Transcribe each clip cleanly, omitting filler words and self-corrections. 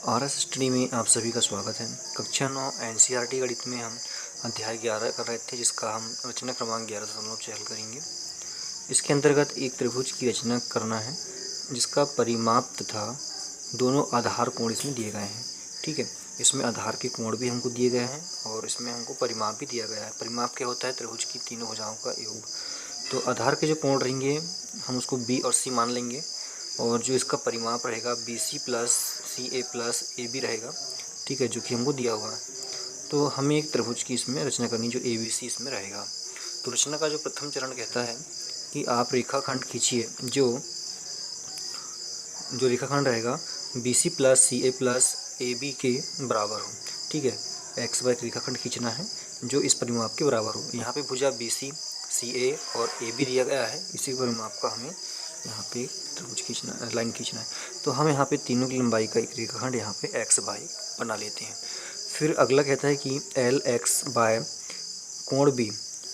RS study में आप सभी का स्वागत है। कक्षा 9 एनसीईआरटी गणित में हम अध्याय 11 कर रहे थे, जिसका हम रचना क्रमांक 11.6 हल करेंगे। इसके अंतर्गत एक त्रिभुज की रचना करना है जिसका परिमाप तथा दोनों आधार कोण इसमें दिए गए हैं। ठीक है, इसमें आधार के कोण भी हमको दिए गए हैं और इसमें हमको परिमाप भी दिया गया है। परिमाप क्या होता है? त्रिभुज की तीनों भुजाओं का योग। तो आधार के जो कोण रहेंगे हम उसको बी और सी मान लेंगे, और जो इसका परिमाप रहेगा B C plus C A plus A B रहेगा। ठीक है, जो कि हमको दिया हुआ है। तो हमें एक त्रिभुज की इसमें रचना करनी, जो ए बी सी इसमें रहेगा। तो रचना का जो प्रथम चरण कहता है कि आप रेखाखंड खींचिए जो रेखाखंड रहेगा B C plus C A plus A B के बराबर हो। ठीक है, एक्स वाई रेखाखंड खींचना है जो इस परिमाप के बराबर हो। यहाँ पे भुजा बी सी सी ए और ए बी दिया गया है, इसी परिमाप का हमें यहाँ पे त्रिभुज खींचना, लाइन खींचना है। तो हम यहाँ पे तीनों की लंबाई का एक रेखाखंड यहाँ पे एक्स वाई बना लेते हैं। फिर अगला कहता है कि एल एक्स बाय कोण बी।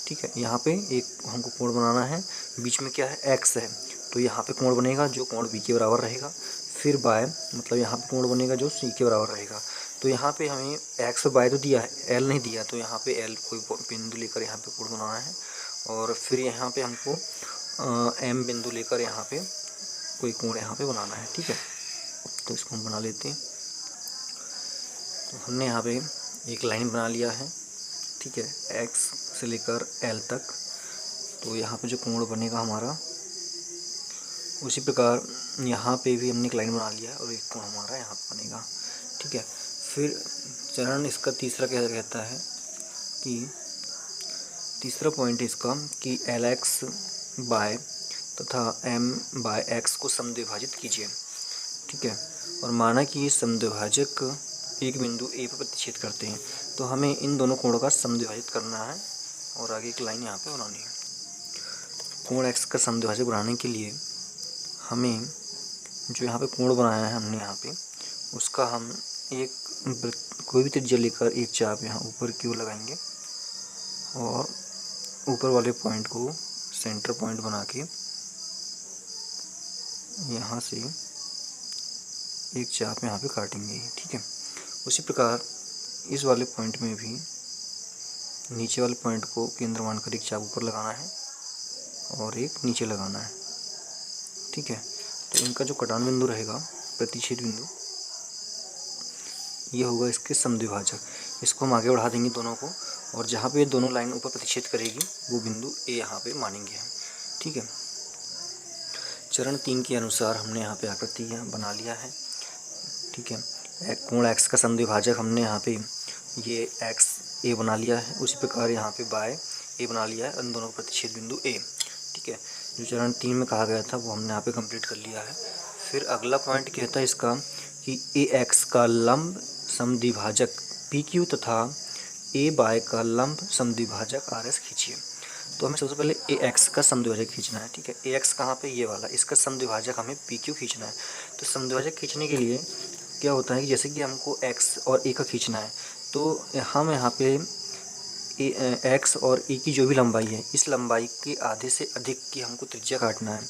ठीक है, यहाँ पे एक हमको कोण बनाना है, बीच में क्या है? एक्स है, तो यहाँ पे कोण बनेगा जो कोण बी के बराबर रहेगा। फिर बाय मतलब यहाँ पे कोण बनेगा जो सी के बराबर रहेगा। तो यहाँ पे हमें एक्स और बाय तो दिया है, एल नहीं दिया, तो यहाँ पे एल कोई बिंदु लेकर यहाँ पे कोण बनाना है। और फिर यहाँ पे हमको एम बिंदु लेकर यहाँ पे कोई कोण यहाँ पे बनाना है। ठीक है, तो इसको हम बना लेते हैं। तो हमने यहाँ पे एक लाइन बना लिया है। ठीक है, एक्स से लेकर एल तक। तो यहाँ पे जो कोण बनेगा हमारा, उसी प्रकार यहाँ पे भी हमने एक लाइन बना लिया है और एक कोण हमारा यहाँ पे बनेगा। ठीक है, फिर चरण इसका तीसरा क्या कहता है कि तीसरा पॉइंट है इसका कि एल एक्स बाय तथा m बाय एक्स को समद्विभाजित कीजिए। ठीक है, और माना कि ये समद्विभाजक एक बिंदु ए पर प्रतिच्छेद करते हैं, तो हमें इन दोनों कोणों का समद्विभाजित करना है और आगे एक लाइन यहाँ पे बनानी है। कोण x का समद्विभाजक बनाने के लिए हमें जो यहाँ पे कोण बनाया है हमने यहाँ पे, उसका हम एक कोई भी त्रिज्या लेकर एक चाप यहाँ ऊपर की ओर लगाएंगे और ऊपर वाले पॉइंट को सेंटर पॉइंट बना के यहाँ से एक चाप यहाँ पे काटेंगे। ठीक है, उसी प्रकार इस वाले पॉइंट में भी नीचे वाले पॉइंट को केंद्र मानकर एक चाप ऊपर लगाना है और एक नीचे लगाना है। ठीक है, तो इनका जो कटान बिंदु रहेगा, प्रतिच्छेद बिंदु, ये होगा इसके समद्विभाजक। इसको हम आगे बढ़ा देंगे दोनों को, और जहाँ पे दोनों लाइन ऊपर प्रतिच्छेद करेगी वो बिंदु ए यहाँ पे मानेंगे हम। ठीक है, चरण 3 के अनुसार हमने यहाँ पे आकृति बना लिया है। ठीक है, कोण एक्स का समद्विभाजक हमने यहाँ पे ये एक्स ए बना लिया है, उसी प्रकार यहाँ पे बाय ए बना लिया है, इन दोनों का प्रतिच्छेद बिंदु ए। ठीक है, जो चरण 3 में कहा गया था वो हमने यहाँ पे कंप्लीट कर लिया है। फिर अगला पॉइंट कहता है इसका कि ए एक्स का लंब समद्विभाजक पी क्यू तथा ए बाय का लंब समद्विभाजक आर एस खींचिए। तो हमें सबसे पहले ए एक्स का समद्विभाजक खींचना है। ठीक है, ए एक्स कहाँ पे? ये वाला, इसका समद्विभाजक हमें पी क्यू खींचना है। तो समद्विभाजक खींचने के लिए क्या होता है कि जैसे कि हमको एक्स और ए का खींचना है, तो हम यहाँ पे एक्स और ए की जो भी लंबाई है, इस लंबाई के आधे से अधिक की हमको त्रिज्या काटना है,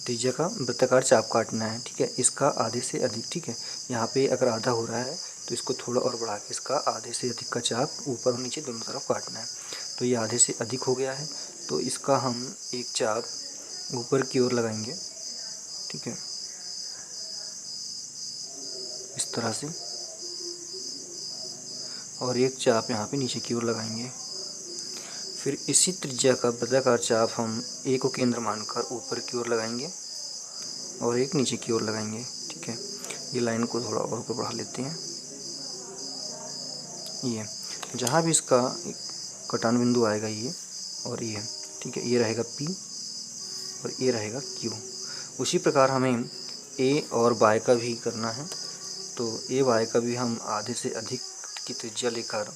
त्रिज्या का वृत्ताकार चाप काटना है। ठीक है, इसका आधे से अधिक। ठीक है, यहाँ पे अगर आधा हो रहा है तो इसको थोड़ा और बढ़ा के इसका आधे से अधिक का चाप ऊपर और नीचे दोनों तरफ काटना है। तो ये आधे से अधिक हो गया है, तो इसका हम एक चाप ऊपर की ओर लगाएंगे। ठीक है, इस तरह से, और एक चाप यहाँ पे नीचे की ओर लगाएंगे। फिर इसी त्रिज्या का वृत्ताकार चाप हम ए को केंद्र मानकर ऊपर की ओर लगाएंगे और एक नीचे की ओर लगाएंगे। ठीक है, ये लाइन को थोड़ा और ऊपर बढ़ा लेते हैं। ये जहाँ भी इसका कटान बिंदु आएगा ये और ये, ठीक है, ये रहेगा P और ये रहेगा Q। उसी प्रकार हमें A और बाय का भी करना है। तो A बाय का भी हम आधे से अधिक की त्रिज्या लेकर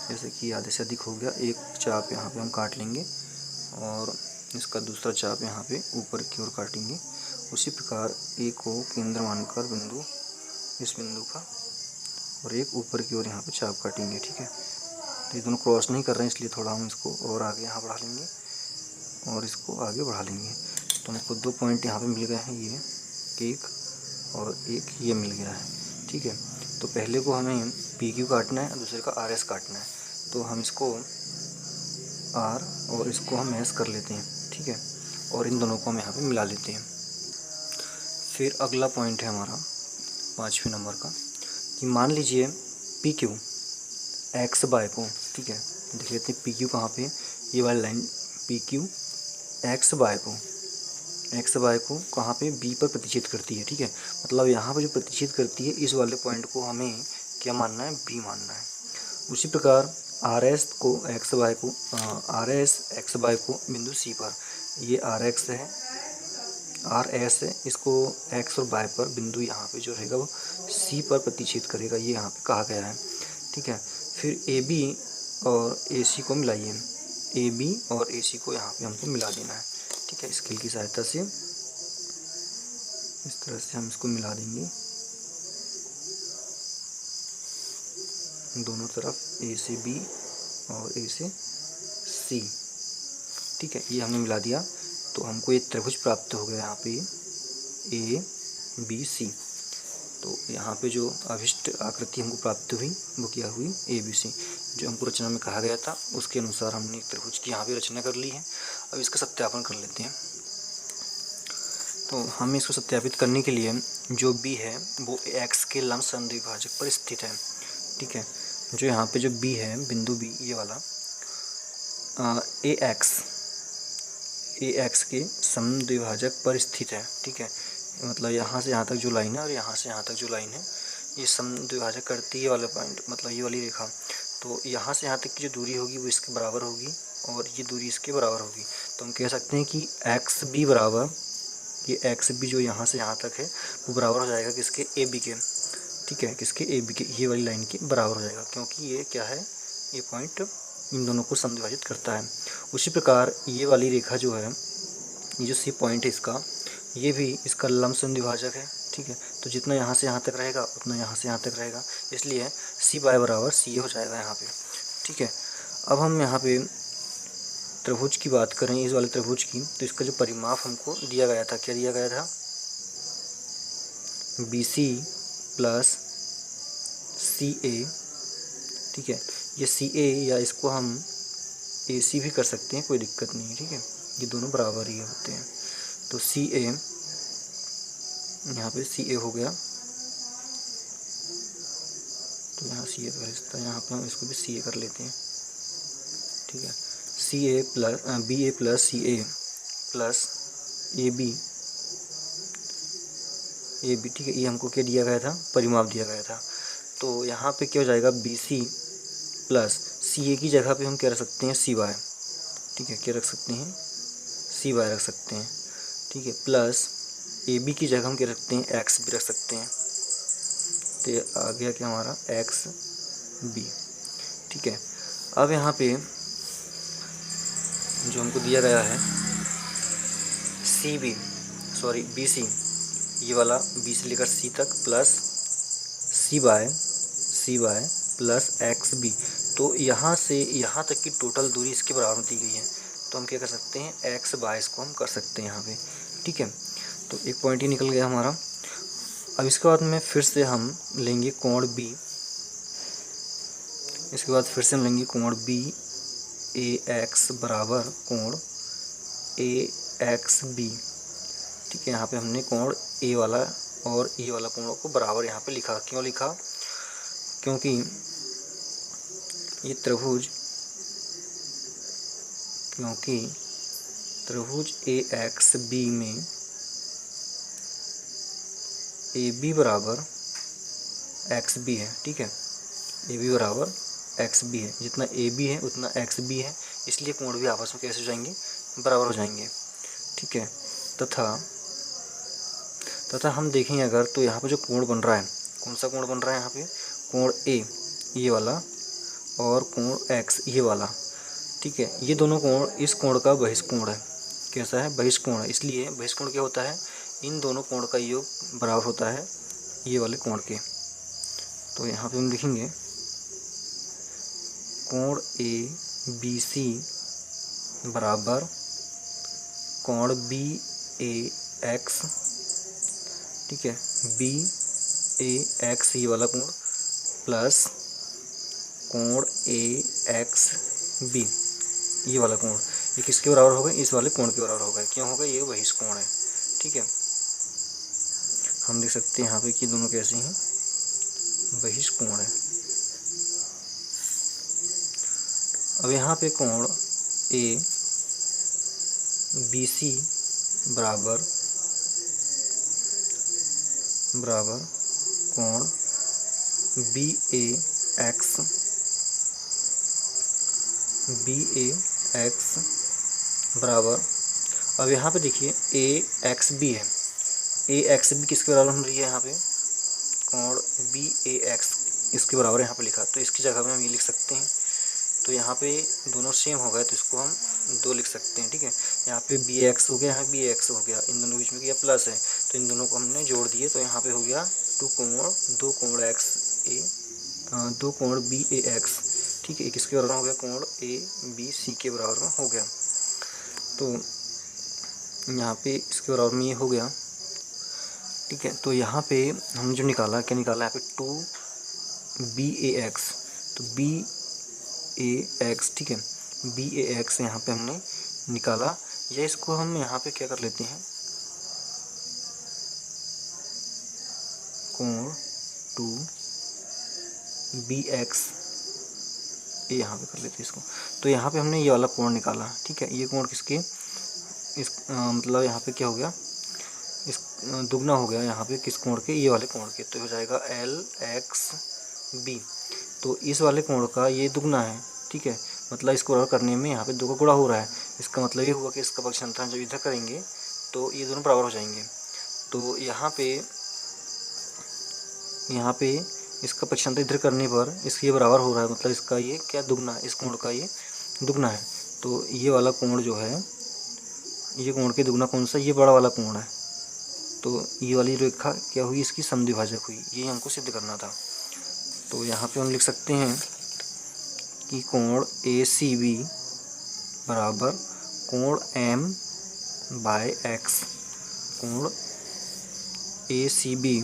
जैसे कि आधे से अधिक हो गया, एक चाप यहाँ पे हम काट लेंगे और इसका दूसरा चाप यहाँ पे ऊपर की ओर काटेंगे। उसी प्रकार ए को केंद्र मानकर बिंदु, इस बिंदु का, और एक ऊपर की ओर यहाँ पे चाप काटेंगे। ठीक है, तो ये दोनों क्रॉस नहीं कर रहे हैं, इसलिए थोड़ा हम इसको और आगे यहाँ बढ़ा लेंगे और इसको आगे बढ़ा लेंगे। तो हमको 2 पॉइंट यहाँ पे मिल गए हैं, ये एक और एक ये मिल गया है। ठीक है, तो पहले को हमें पी क्यू काटना है, दूसरे का आर एस काटना है। तो हम इसको आर और इसको हम एस कर लेते हैं। ठीक है, और इन दोनों को हम यहाँ पे मिला लेते हैं। फिर अगला पॉइंट है हमारा 5वें नंबर का, कि मान लीजिए पी क्यू एक्स बाय को, ठीक है, देख लेते हैं पी क्यू कहाँ पे, ये वाली line P Q X by को कहाँ पे, बी पर प्रतिच्छेद करती है। ठीक है, मतलब यहाँ पे जो प्रतिच्छेद करती है इस वाले पॉइंट को हमें क्या मानना है, बी मानना है। उसी प्रकार आर एस एक्स बाय को बिंदु सी पर, ये आर एक्स है, आर एस है, इसको एक्स और बाय पर बिंदु यहाँ पे जो रहेगा वो सी पर प्रतिच्छेद करेगा, ये यहाँ पे कहा गया है। ठीक है, फिर ए बी और ए सी को मिलाइए, ए बी और ए सी को यहाँ पे हमको मिला देना है। ठीक है, स्केल की सहायता से इस तरह से हम इसको मिला देंगे दोनों तरफ, ए से बी और ए से सी। ठीक है, ये हमने मिला दिया, तो हमको ये त्रिभुज प्राप्त हो गया यहाँ पे ए बी सी। तो यहाँ पे जो अभिष्ट आकृति हमको प्राप्त हुई वो क्या हुई, ए बी सी, जो हमको रचना में कहा गया था उसके अनुसार हमने एक त्रिभुज की यहाँ पे रचना कर ली है। अब इसका सत्यापन कर लेते हैं। तो हमें इसको सत्यापित करने के लिए जो बी है वो एक्स के लंब समद्विभाजक पर स्थित है। ठीक है, जो यहाँ पे जो बी है, बिंदु बी ये वाला, ए एक्स के समद्विभाजक पर स्थित है। ठीक है, मतलब यहाँ से यहाँ तक जो लाइन है और यहाँ से यहाँ तक जो लाइन है ये समद्विभाजक करती है, ये वाला पॉइंट, मतलब ये वाली रेखा। तो यहाँ से यहाँ तक की जो दूरी होगी वो इसके बराबर होगी और ये दूरी इसके बराबर होगी। तो हम कह सकते हैं कि एक्स बी बराबर, ये एक्स बी जो यहाँ से यहाँ तक है वो बराबर हो जाएगा किसके, ए बी के। ठीक है, किसके, ए बी के, ये वाली लाइन के बराबर हो जाएगा, क्योंकि ये क्या है, ये पॉइंट इन दोनों को समद्विभाजित करता है। उसी प्रकार ये वाली रेखा जो है, ये जो सी पॉइंट है इसका, ये भी इसका लंब समद्विभाजक है। ठीक है, तो जितना यहाँ से यहाँ तक रहेगा उतना यहाँ से यहाँ तक रहेगा, इसलिए सी बाय बराबर सी हो जाएगा यहाँ पे। ठीक है, अब हम यहाँ पे त्रिभुज की बात करें, इस वाले त्रिभुज की, तो इसका जो परिमाप हमको दिया गया था, क्या दिया गया था, बी सी प्लस सी ए। ठीक है, ये सी ए या इसको हम ए सी भी कर सकते हैं, कोई दिक्कत नहीं है। ठीक है, ये दोनों बराबर ही होते हैं। तो सी ए, यहाँ पे सी ए हो गया, तो यहाँ सी ए का रिश्ता, यहाँ पे हम इसको भी सी ए कर लेते हैं। ठीक है, C A plus B A plus C A plus A B. ठीक है, ये हमको क्या दिया गया था, परिमाप दिया गया था। तो यहाँ पे क्या हो जाएगा, बी सी प्लस सी ए की जगह पे हम क्या रख सकते हैं, सी वाई। ठीक है, क्या रख सकते हैं, सी वाई रख सकते हैं। ठीक है, प्लस ए बी की जगह हम क्या रखते हैं, एक्स भी रख सकते हैं। तो ये आ गया क्या हमारा, एक्स बी। ठीक है, अब यहाँ पे जो हमको दिया गया है C B, sorry B C, ये वाला बी से लेकर सी तक plus C by plus X B. तो यहाँ से यहाँ तक की टोटल दूरी इसके बराबर दी गई है, तो हम क्या कर सकते हैं, एक्स बाय इसको हम कर सकते हैं यहाँ पे। ठीक है, तो एक पॉइंट ही निकल गया हमारा। अब इसके बाद में फिर से हम लेंगे कोण बी, इसके बाद फिर से हम लेंगे कोण बी ए एक्स बराबर कोण ए एक्स बी। ठीक है, यहाँ पे हमने कोण ए वाला और ए वाला कोणों को बराबर यहाँ पे लिखा। क्यों लिखा, क्योंकि ये त्रिभुज ए एक्स बी में ए बी बराबर एक्स बी है। ठीक है, ए बी बराबर एक्स बी है, जितना ए बी है उतना एक्स बी है, इसलिए कोण भी आपस में कैसे हो जाएंगे, बराबर हो जाएंगे। ठीक है, तथा हम देखेंगे अगर, तो यहाँ पे जो कोण बन रहा है, कौन सा कोण बन रहा है यहाँ पे, कोण ए ये वाला और कोण एक्स ये वाला। ठीक है, ये दोनों कोण इस कोण का बहिष्कोण है। कैसा है, बहिष्कोण है, इसलिए बहिष्कोण क्या होता है, इन दोनों कोण का योग बराबर होता है ये वाले कोण के। तो यहाँ पे हम लिखेंगे कोण ए बी सी बराबर कोण बी ए एक्स, ठीक है, बी ए एक्स ये वाला कोण प्लस कोण ए एक्स बी ये वाला कोण, ये किसके बराबर होगा, इस वाले कोण के बराबर होगा। क्यों होगा, ये बहिष्कोण है, ठीक है। हम देख सकते हैं यहाँ पे कि दोनों कैसे हैं, बहिष्कोण है। अब यहाँ पे कोण ए बी सी बराबर कोण बी ए एक्स बराबर, अब यहाँ पे देखिए ए एक्स बी है, ए एक्स बी किसके बराबर हम रही है, यहाँ पे कोण बी ए एक्स इसके बराबर यहाँ पे लिखा, तो इसकी जगह में हम ये लिख सकते हैं। तो यहाँ पे दोनों सेम हो गए तो इसको हम 2 लिख सकते हैं, ठीक है। यहाँ पे बी एक्स हो गया, यहाँ बी एक्स हो गया, इन दोनों के बीच में क्या प्लस है, तो इन दोनों को हमने जोड़ दिए, तो यहाँ पे हो गया 2 कोण एक्स ए 2 कोण बी ए एक्स, ठीक है। किसके बराबर हो गया, कोण ए बी सी के बराबर में हो गया। तो यहाँ पे इसके बराबर में ये हो गया, ठीक है। तो यहाँ पे हमने जो निकाला, क्या निकाला, यहाँ पे 2 बी ए एक्स, तो बी ए एक्स, ठीक है, बी ए एक्स यहाँ पे हमने निकाला, या इसको हम यहाँ पे क्या कर लेते हैं, कोण 2 बी एक्स ये यहाँ पे कर लेते हैं इसको। तो यहाँ पे हमने ये वाला कोण निकाला, ठीक है। ये कोण किसके, मतलब यहाँ पे क्या हो गया, इस दुगना हो गया यहाँ पे किस कोण के, ये वाले कोण के, तो हो जाएगा एल एक्स बी। तो इस वाले कोण का ये दुगना है, ठीक है, मतलब इसको बराबर करने में यहाँ पे 2 का गुणा हो रहा है, इसका मतलब ये हुआ कि इसका पक्षांतर जब इधर करेंगे तो ये दोनों बराबर हो जाएंगे। तो यहाँ पे इसका पक्षांतर इधर करने पर इसके ये बराबर हो रहा है, मतलब इसका ये क्या दुगना, इस कोण का ये दुगना है। तो ये वाला कोण जो है, ये कोण के दुगना कौन सा, ये बड़ा वाला कोण है। तो ये वाली रेखा क्या हुई, इसकी समद्विभाजक हुई, ये हमको सिद्ध करना था। तो यहाँ पे हम लिख सकते हैं कि कोण ए सी बी बराबर कोण एम बाय एक्स, कोण ए सी बी,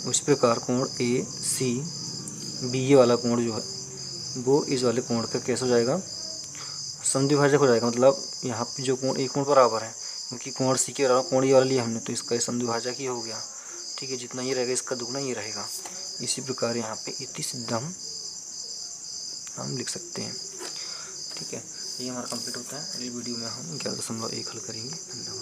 उस प्रकार कोण ए सी बी ये वाला कोण जो है वो इस वाले कोण का कैसे हो जाएगा, समद्विभाजक हो जाएगा। मतलब यहाँ पे जो कोण, एक कोण बराबर है, क्योंकि कोण सी के बराबर कोण ये वाला लिया हमने, तो इसका ये समद्विभाजक ही हो गया, ठीक है। जितना ये रहेगा इसका दुगना ये रहेगा। इसी प्रकार यहाँ पे इति सिद्धम हम लिख सकते हैं, ठीक है। ये हमारा कंप्लीट होता है। अगली वीडियो में हम 11.1 हल करेंगे। धन्यवाद।